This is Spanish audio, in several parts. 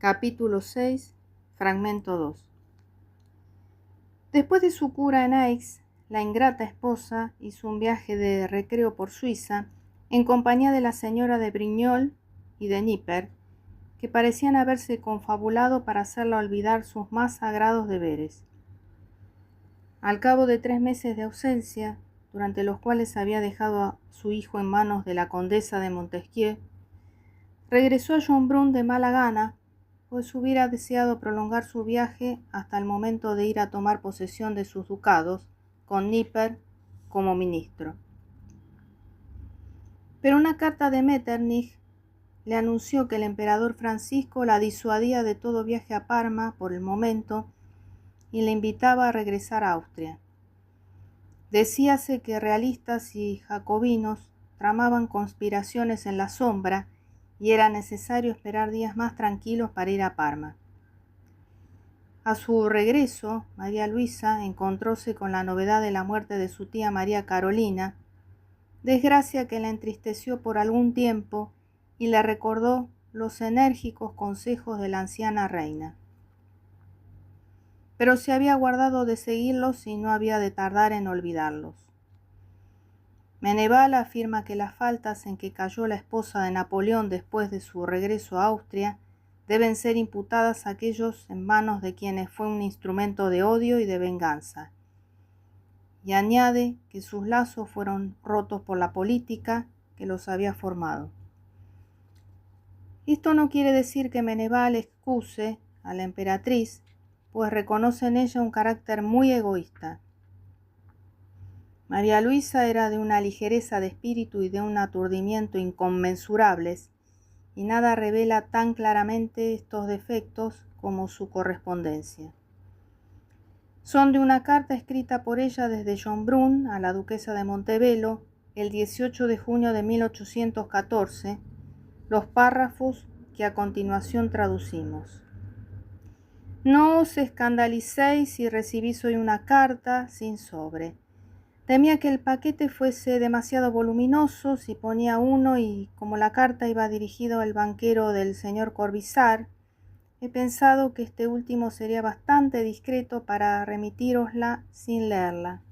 Capítulo 6, fragmento 2. Después de su cura en Aix, la ingrata esposa hizo un viaje de recreo por Suiza en compañía de la señora de Brignol y de Nipper, que parecían haberse confabulado para hacerla olvidar sus más sagrados deberes. Al cabo de 3 meses de ausencia, durante los cuales había dejado a su hijo en manos de la condesa de Montesquieu, regresó a Schönbrunn de mala gana, pues hubiera deseado prolongar su viaje hasta el momento de ir a tomar posesión de sus ducados, con Nipper como ministro. Pero una carta de Metternich le anunció que el emperador Francisco la disuadía de todo viaje a Parma por el momento y le invitaba a regresar a Austria. Decíase que realistas y jacobinos tramaban conspiraciones en la sombra y era necesario esperar días más tranquilos para ir a Parma. A su regreso, María Luisa encontróse con la novedad de la muerte de su tía María Carolina, desgracia que la entristeció por algún tiempo y le recordó los enérgicos consejos de la anciana reina. Pero se había guardado de seguirlos y no había de tardar en olvidarlos. Meneval afirma que las faltas en que cayó la esposa de Napoleón después de su regreso a Austria deben ser imputadas a aquellos en manos de quienes fue un instrumento de odio y de venganza. Y añade que sus lazos fueron rotos por la política que los había formado. Esto no quiere decir que Meneval excuse a la emperatriz, pues reconoce en ella un carácter muy egoísta. María Luisa era de una ligereza de espíritu y de un aturdimiento inconmensurables, y nada revela tan claramente estos defectos como su correspondencia. Son de una carta escrita por ella desde Schönbrunn a la duquesa de Montebello el 18 de junio de 1814, los párrafos que a continuación traducimos. No os escandalicéis si recibís hoy una carta sin sobre. Temía que el paquete fuese demasiado voluminoso si ponía uno y como la carta iba dirigido al banquero del señor Corvisart, he pensado que este último sería bastante discreto para remitírosla sin leerla.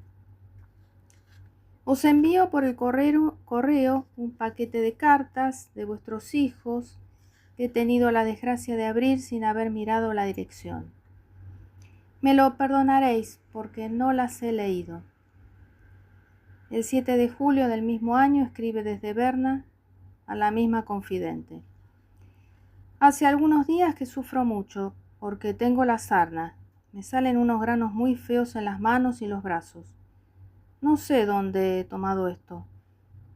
Os envío por el correo un paquete de cartas de vuestros hijos que he tenido la desgracia de abrir sin haber mirado la dirección. Me lo perdonaréis porque no las he leído. El 7 de julio del mismo año escribe desde Berna a la misma confidente. Hace algunos días que sufro mucho porque tengo la sarna. Me salen unos granos muy feos en las manos y los brazos. No sé dónde he tomado esto.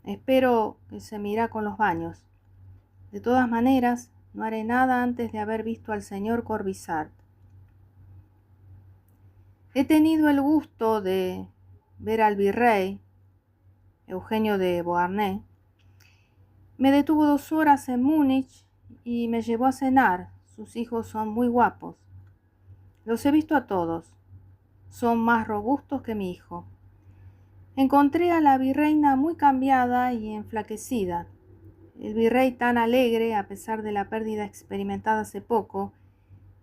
Espero que se me irá con los baños. De todas maneras, no haré nada antes de haber visto al señor Corvisart. He tenido el gusto de ver al virrey, Eugenio de Beauharnais. Me detuvo 2 horas en Múnich y me llevó a cenar. Sus hijos son muy guapos. Los he visto a todos. Son más robustos que mi hijo. Encontré a la virreina muy cambiada y enflaquecida. El virrey tan alegre, a pesar de la pérdida experimentada hace poco,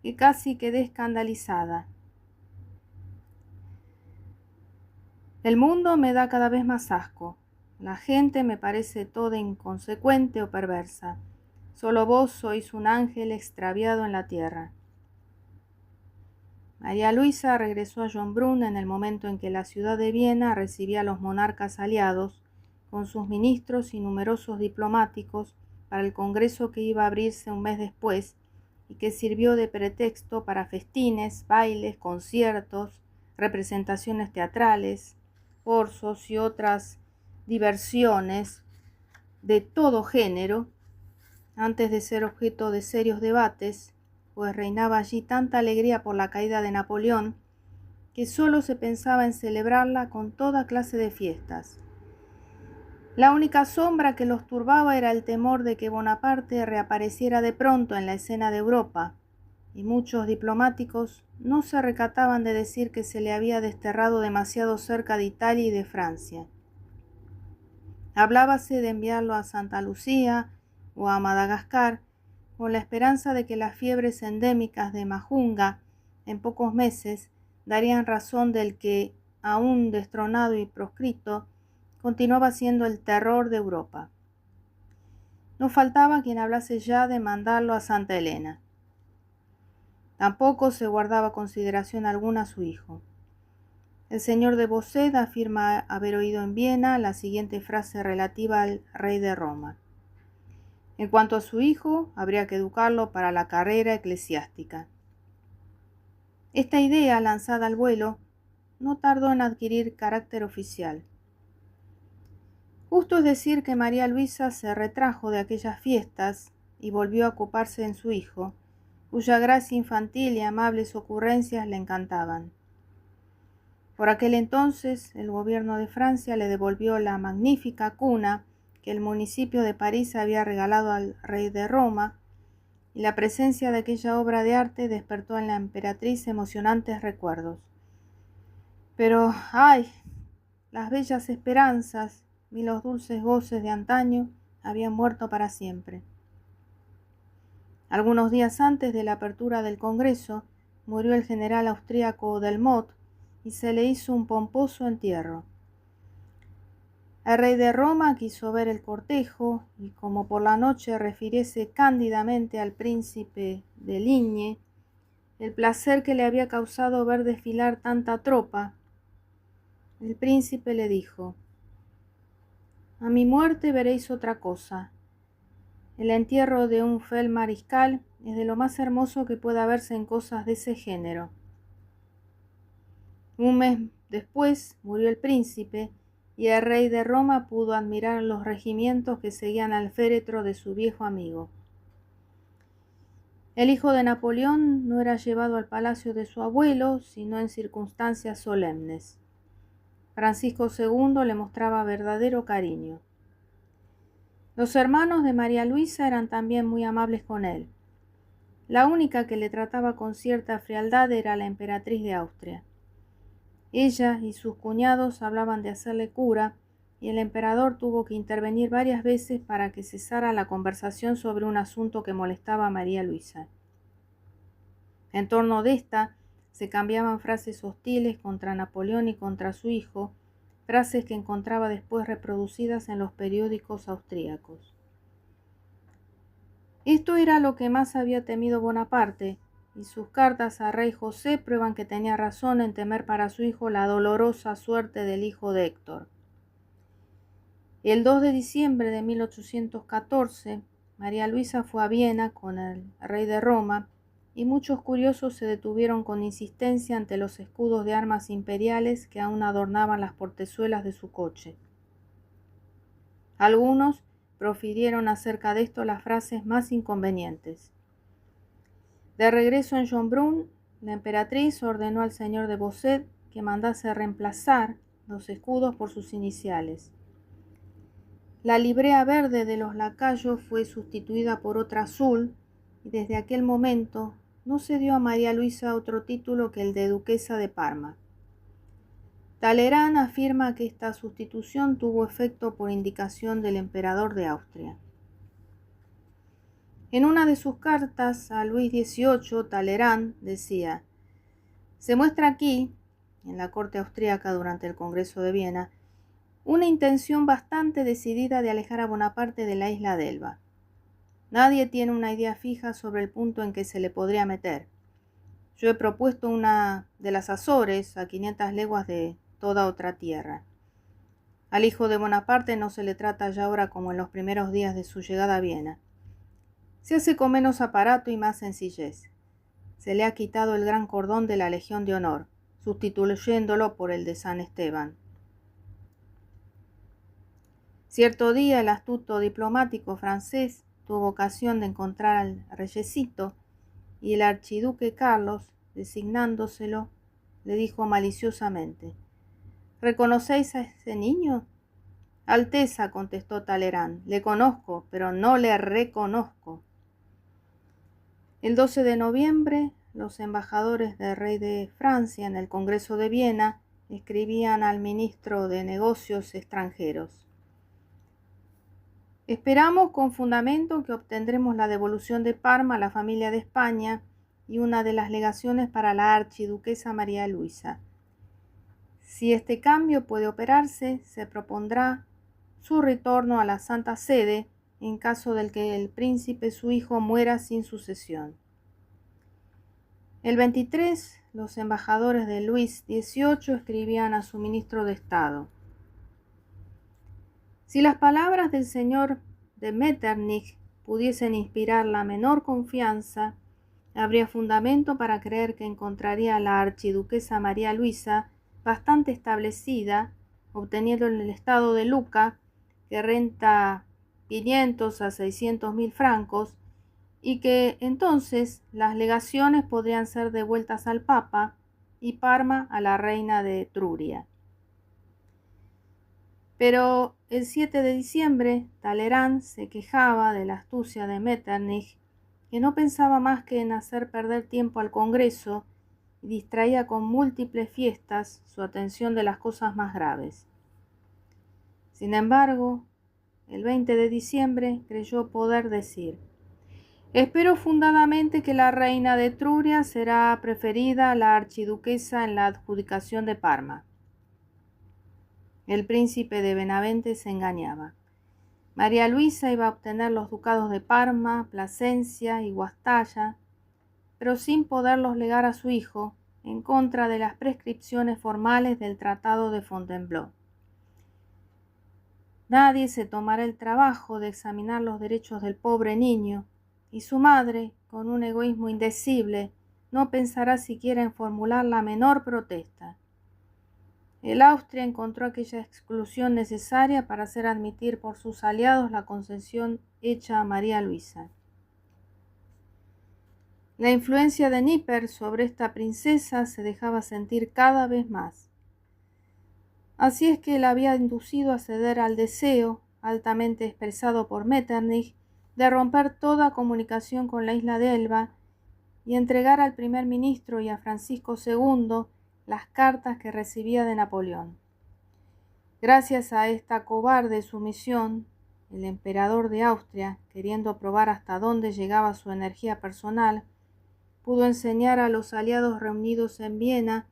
que casi quedé escandalizada. El mundo me da cada vez más asco. La gente me parece toda inconsecuente o perversa. Solo vos sois un ángel extraviado en la tierra. María Luisa regresó a Schönbrunn en el momento en que la ciudad de Viena recibía a los monarcas aliados, con sus ministros y numerosos diplomáticos, para el congreso que iba a abrirse un mes después y que sirvió de pretexto para festines, bailes, conciertos, representaciones teatrales, corzos y otras diversiones de todo género, antes de ser objeto de serios debates, pues reinaba allí tanta alegría por la caída de Napoleón que solo se pensaba en celebrarla con toda clase de fiestas. La única sombra que los turbaba era el temor de que Bonaparte reapareciera de pronto en la escena de Europa, y muchos diplomáticos no se recataban de decir que se le había desterrado demasiado cerca de Italia y de Francia. Hablábase de enviarlo a Santa Lucía o a Madagascar, con la esperanza de que las fiebres endémicas de Majunga en pocos meses darían razón del que, aún destronado y proscrito, continuaba siendo el terror de Europa. No faltaba quien hablase ya de mandarlo a Santa Elena. Tampoco se guardaba consideración alguna a su hijo. El señor de Beausset afirma haber oído en Viena la siguiente frase relativa al rey de Roma: en cuanto a su hijo, habría que educarlo para la carrera eclesiástica. Esta idea, lanzada al vuelo, no tardó en adquirir carácter oficial. Justo es decir que María Luisa se retrajo de aquellas fiestas y volvió a ocuparse en su hijo, cuya gracia infantil y amables ocurrencias le encantaban. Por aquel entonces, el gobierno de Francia le devolvió la magnífica cuna que el municipio de París había regalado al rey de Roma, y la presencia de aquella obra de arte despertó en la emperatriz emocionantes recuerdos. Pero, ¡ay!, las bellas esperanzas y los dulces goces de antaño habían muerto para siempre. Algunos días antes de la apertura del Congreso, murió el general austríaco Delmotte y se le hizo un pomposo entierro. El rey de Roma quiso ver el cortejo y, como por la noche refiriese cándidamente al príncipe de Ligne el placer que le había causado ver desfilar tanta tropa, el príncipe le dijo: «A mi muerte veréis otra cosa. El entierro de un feldmariscal es de lo más hermoso que pueda verse en cosas de ese género». Un mes después murió el príncipe y el rey de Roma pudo admirar los regimientos que seguían al féretro de su viejo amigo. El hijo de Napoleón no era llevado al palacio de su abuelo, sino en circunstancias solemnes. Francisco II le mostraba verdadero cariño. Los hermanos de María Luisa eran también muy amables con él. La única que le trataba con cierta frialdad era la emperatriz de Austria. Ella y sus cuñados hablaban de hacerle cura, y el emperador tuvo que intervenir varias veces para que cesara la conversación sobre un asunto que molestaba a María Luisa. En torno de esta se cambiaban frases hostiles contra Napoleón y contra su hijo, frases que encontraba después reproducidas en los periódicos austríacos. Esto era lo que más había temido Bonaparte, y sus cartas a rey José prueban que tenía razón en temer para su hijo la dolorosa suerte del hijo de Héctor. El 2 de diciembre de 1814, María Luisa fue a Viena con el rey de Roma, y muchos curiosos se detuvieron con insistencia ante los escudos de armas imperiales que aún adornaban las portezuelas de su coche. Algunos profirieron acerca de esto las frases más inconvenientes. De regreso en Schönbrunn, la emperatriz ordenó al señor de Beausset que mandase reemplazar los escudos por sus iniciales. La librea verde de los lacayos fue sustituida por otra azul, y desde aquel momento no se dio a María Luisa otro título que el de duquesa de Parma. Talleyrand afirma que esta sustitución tuvo efecto por indicación del emperador de Austria. En una de sus cartas a Luis XVIII, Talleyrand decía: «Se muestra aquí, en la corte austríaca durante el Congreso de Viena, una intención bastante decidida de alejar a Bonaparte de la isla de Elba. Nadie tiene una idea fija sobre el punto en que se le podría meter. Yo he propuesto una de las Azores, a 500 leguas de toda otra tierra. Al hijo de Bonaparte no se le trata ya ahora como en los primeros días de su llegada a Viena. Se hace con menos aparato y más sencillez. Se le ha quitado el gran cordón de la Legión de Honor, sustituyéndolo por el de San Esteban». Cierto día el astuto diplomático francés tuvo ocasión de encontrar al reyecito, y el archiduque Carlos, designándoselo, le dijo maliciosamente: «¿Reconocéis a ese niño?». «Alteza», contestó Talleyrand, «le conozco, pero no le reconozco». El 12 de noviembre, los embajadores del rey de Francia en el Congreso de Viena escribían al ministro de Negocios extranjeros: Esperamos con fundamento que obtendremos la devolución de Parma a la familia de España y una de las legaciones para la archiduquesa María Luisa. Si este cambio puede operarse, se propondrá su retorno a la Santa Sede en caso de que el príncipe su hijo muera sin sucesión. El 23, los embajadores de Luis XVIII escribían a su ministro de Estado: si las palabras del señor de Metternich pudiesen inspirar la menor confianza, habría fundamento para creer que encontraría a la archiduquesa María Luisa bastante establecida, obteniendo en el estado de Lucca, que renta 500 a 600.000 francos, y que entonces las legaciones podrían ser devueltas al Papa y Parma a la reina de Etruria. Pero el 7 de diciembre, Talleyrand se quejaba de la astucia de Metternich, que no pensaba más que en hacer perder tiempo al Congreso y distraía con múltiples fiestas su atención de las cosas más graves. Sin embargo, el 20 de diciembre creyó poder decir: espero fundadamente que la reina de Etruria será preferida a la archiduquesa en la adjudicación de Parma. El príncipe de Benavente se engañaba. María Luisa iba a obtener los ducados de Parma, Plasencia y Guastalla, pero sin poderlos legar a su hijo, en contra de las prescripciones formales del Tratado de Fontainebleau. Nadie se tomará el trabajo de examinar los derechos del pobre niño, y su madre, con un egoísmo indecible, no pensará siquiera en formular la menor protesta. El Austria encontró aquella exclusión necesaria para hacer admitir por sus aliados la concesión hecha a María Luisa. La influencia de Nipper sobre esta princesa se dejaba sentir cada vez más. Así es que la había inducido a ceder al deseo, altamente expresado por Metternich, de romper toda comunicación con la isla de Elba y entregar al primer ministro y a Francisco II las cartas que recibía de Napoleón. Gracias a esta cobarde sumisión, el emperador de Austria, queriendo probar hasta dónde llegaba su energía personal, pudo enseñar a los aliados reunidos en Viena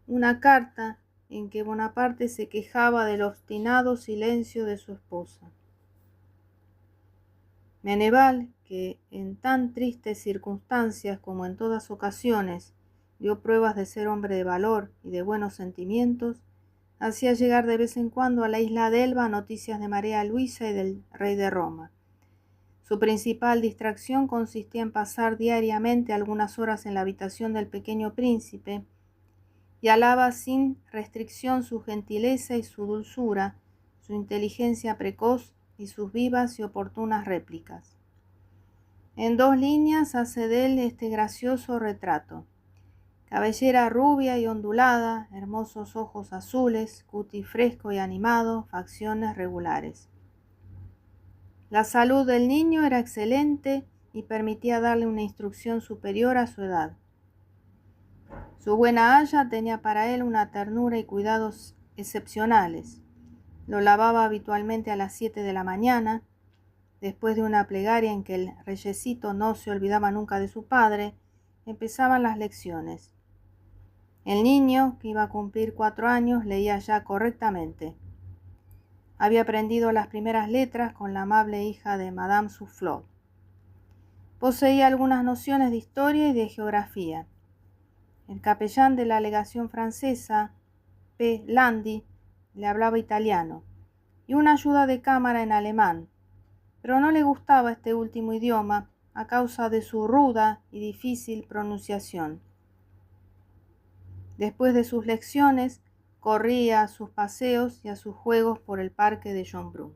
una carta en que Bonaparte se quejaba del obstinado silencio de su esposa. Meneval, que en tan tristes circunstancias como en todas ocasiones dio pruebas de ser hombre de valor y de buenos sentimientos, hacía llegar de vez en cuando a la isla de Elba noticias de María Luisa y del rey de Roma. Su principal distracción consistía en pasar diariamente algunas horas en la habitación del pequeño príncipe, y alaba sin restricción su gentileza y su dulzura, su inteligencia precoz y sus vivas y oportunas réplicas. En 2 líneas hace de él este gracioso retrato: cabellera rubia y ondulada, hermosos ojos azules, cutis fresco y animado, facciones regulares. La salud del niño era excelente y permitía darle una instrucción superior a su edad. Su buena haya tenía para él una ternura y cuidados excepcionales. Lo lavaba habitualmente a las 7 de la mañana, después de una plegaria en que el reyecito no se olvidaba nunca de su padre. Empezaban las lecciones. El niño, que iba a cumplir 4 años, leía ya correctamente. Había aprendido las primeras letras con la amable hija de Madame Soufflot. Poseía algunas nociones de historia y de geografía. El capellán de la legación francesa, P. Landi, le hablaba italiano y una ayuda de cámara en alemán, pero no le gustaba este último idioma a causa de su ruda y difícil pronunciación. Después de sus lecciones, corría a sus paseos y a sus juegos por el parque de Schönbrunn.